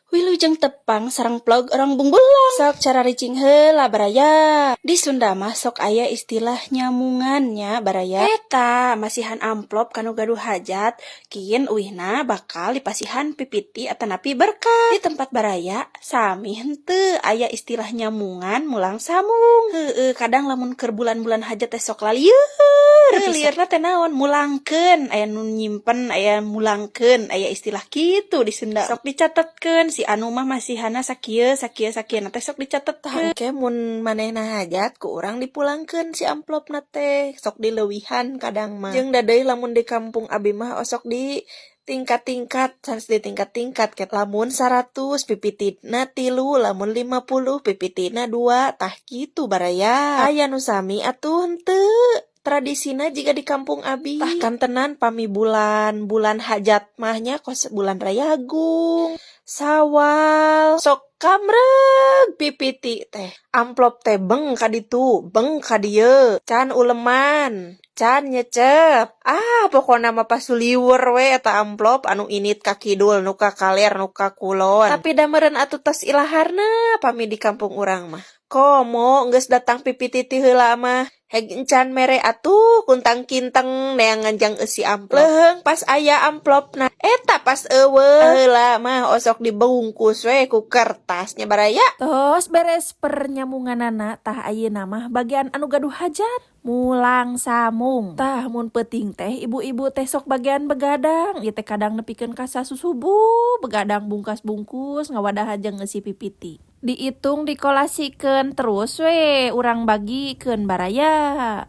Wilujeng tepang sareng plog orang bungbulang. Sok cara ricing heula baraya. Di Sunda mah sok aya istilah nyamungannya baraya. Eta masihan amplop kanu gaduh hajat, kin uihna bakal dipasihan pipiti atanapi berkah. Di tempat baraya sami henteu aya istilah nyamungan mulang samung. Kadang lamun keur bulan-bulan hajat teh sok lalieur. Liurna teh naon mulangkeun, aya nu nyimpen, aya mulangkeun, aya istilah kitu di Sunda. Sok dicatetkeun si anu mah masihana sakieu na teh sok dicatetkeun. Engke mun manehna hajat ku urang dipulangkeun si amplopna teh, sok dileuwihan kadang mah. Jeung da deui lamun di kampung abi mah osok di tingkat-tingkat, harus di tingkat-tingkat ket lamun 100 pipitina 3, lamun 50 pipitina 2, tah kitu baraya. Aya nu sami atuh henteu. Tradisina jika di kampung abi tah kantenan pami bulan hajat mahnya kos bulan Rayagung, Sawal, sok kamreg pipiti teh. Amplop teh beng ka ditu, beng ka dieu, can uleman, can nyecep. Pokona mah pasuliweur we eta amplop anu init ka kidul, nu ka kaler, nu ka kulon. Tapi da meureun atuh tos ilaharna pami di kampung urang mah. Komo geus datang pipiti ti heula mah. Heg encan mere atuh kuntang kinteng neangan jang eusi amplop. Leheung pas aya amplopna. Eta pas eueuh heula mah osok dibungkus we ku kertasnya baraya. Tos beres pernyamunganana tah ayeuna mah bagian anu gaduh hajat mulang samung. Tah mun peuting teh ibu-ibu teh sok bagian begadang, ieu teh kadang nepikeun ka sasusubuh, begadang bungkas-bungkus ngawadahan jeung eusi pipiti. Diitung dikolasikeun terus we urang bagikeun baraya.